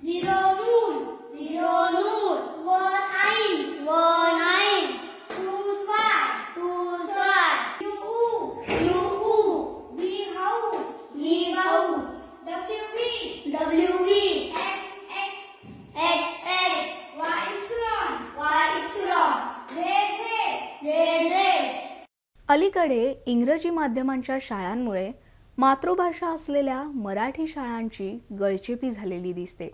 Zero Moon, Zero Nur, One Eins, One Eins, Two Zwei, Two Zwei, U, V Hau, W V, X, Y Epsilon, Z. अलीकडे इंग्रजी माध्यमांच्या शाळांमुळे मातृभाषा असलेल्या मराठी शाळांची गळचेपी झालेली दिसते.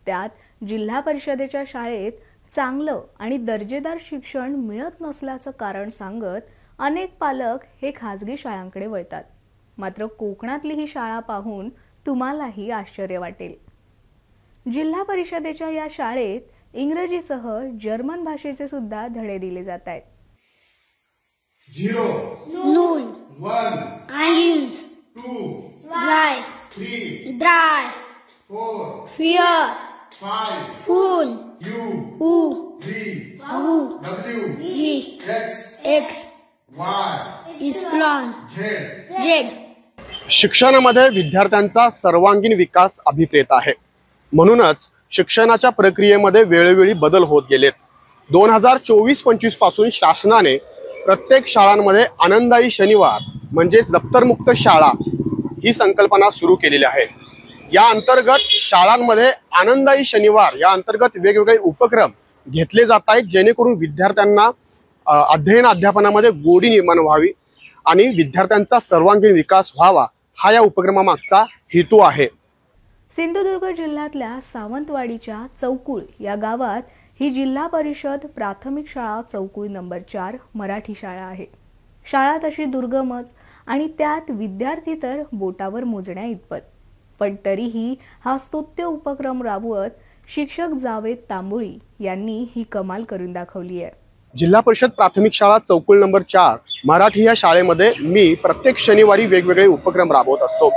त्यात जिल्हा परिषदेच्या शाळेत चांगलं आणि दर्जेदार शिक्षण मिळत नसल्याचं कारण सांगत अनेक पालक हे खाजगी शाळांकडे वळतात. मात्र कोकणातली ही शाळा पाहून तुम्हालाही आश्चर्य वाटेल. जिल्हा परिषदेच्या या शाळेत इंग्रजीसह जर्मन भाषेचे सुद्धा धडे दिले जात आहेत. Zero, Null, one, Eins, two, Zwei, three, Drei, four, Vier, five, Fünf, U, U, V, W, W, X, Y, Epsilon, Z. Z. शिक्षणामध्ये विद्यार्थ्यांचा सर्वांगीण विकास अभिप्रेत आहे. म्हणूनच शिक्षणाच्या प्रक्रियेमध्ये वेळोवेळी बदल होत गेलेत. 2024-25 पासून शासनाने प्रत्येक शाळांमध्ये आनंदायी शनिवार म्हणजेच दप्तरमुक्त शाळा ही संकल्पना सुरू केलेली आहे. या अंतर्गत शाळांमध्ये आनंदायी शनिवार या अंतर्गत वेगवेगळे उपक्रम घेतले जात आहेत, जेणेकरून विद्यार्थ्यांना अध्ययन अध्यापनामध्ये गोडी निर्माण व्हावी आणि विद्यार्थ्यांचा सर्वांगीण विकास व्हावा हा या उपक्रमामागचा हेतू आहे. सिंधुदुर्ग जिल्ह्यातल्या सावंतवाडीच्या चौकुळ या गावात ही जिल्हा परिषद प्राथमिक शाळा चौकुळ नंबर 4 मराठी शाळा आहे. शाळा तशी दुर्गमच आणि त्यात विद्यार्थी तर बोटावर मोजण्या इतपत. पण तरीही हा स्तुत्य उपक्रम राबवत शिक्षक जावेद तांबोळी यांनी ही कमाल करून दाखवली आहे. जिल्हा परिषद प्राथमिक शाळा चौकुळ नंबर 4 मराठी या शाळेमध्ये मी प्रत्येक शनिवारी वेगवेगळे उपक्रम राबवत असतो.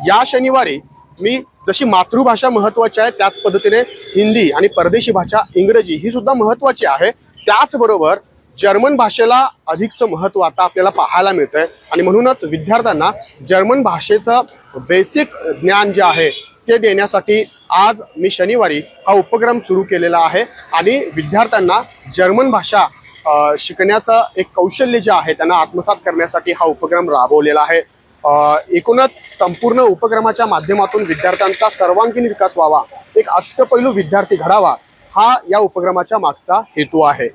या शनिवारी मी जशी मातृभाषा महत्त्वाची आहे त्याच पद्धतीने हिंदी आणि परदेशी भाषा इंग्रजी ही सुद्धा महत्त्वाची आहे. त्याचबरोबर जर्मन भाषेला अधिकचं महत्त्व आता आपल्याला पाहायला मिळतंय आणि म्हणूनच विद्यार्थ्यांना जर्मन भाषेचं बेसिक ज्ञान जे आहे ते देण्यासाठी आज मी शनिवारी हा उपक्रम सुरू केलेला आहे आणि विद्यार्थ्यांना जर्मन भाषा शिकण्याचं एक कौशल्य जे आहे त्यांना आत्मसात करण्यासाठी हा उपक्रम राबवलेला आहे. एकूणच संपूर्ण उपक्रमाच्या माध्यमातून विद्यार्थ्यांचा सर्वांगीण विकास व्हावा, एक अष्टपैलू विद्यार्थी घडावा हा या उपक्रमाच्या मागचा हेतू आहे.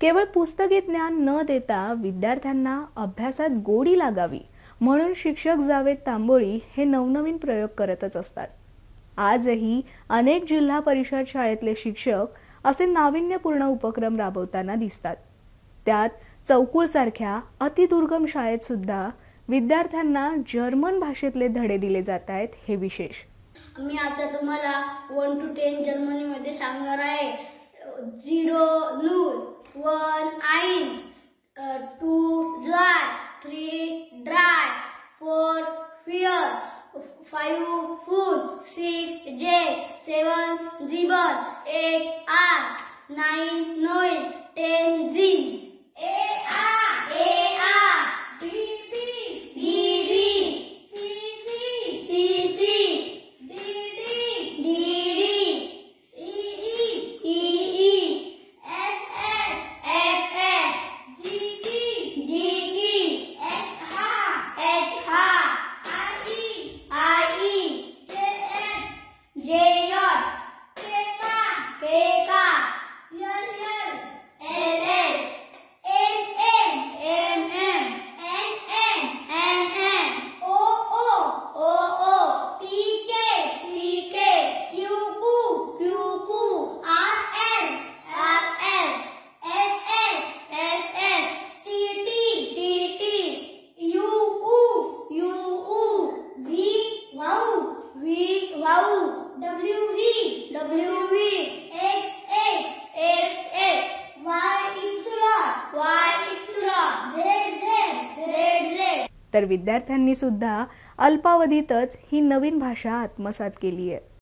केवळ पुस्तकी ज्ञान न देता विद्यार्थ्यांना अभ्यासात गोडी लागावी म्हणून शिक्षक जावेद तांबोळी हे नवनवीन प्रयोग करतच असतात. आजही अनेक जिल्हा परिषद शाळेतले शिक्षक असे नाविन्यपूर्ण उपक्रम राबवताना दिसतात. त्यात चौकुळसारख्या अतिदुर्गम शाळेत सुद्धा विद्यार्थ्यांना जर्मन भाषेतले धडे दिले जात आहेत हे विशेष. मी आता तुम्हाला 1 to 10 जर्मनीमध्ये सांगणार आहे. 0 Null, 1 Eins, 2 Zwei, 3 Drei, 4 Vier, 5 Fünf, 6 Sechs, 7 Sieben, 8 Acht, 9 Neun, 10 Zehn. तर विद्यार्थ्यांनी सुद्धा अल्पावधीतच ही नवीन भाषा आत्मसात केली आहे.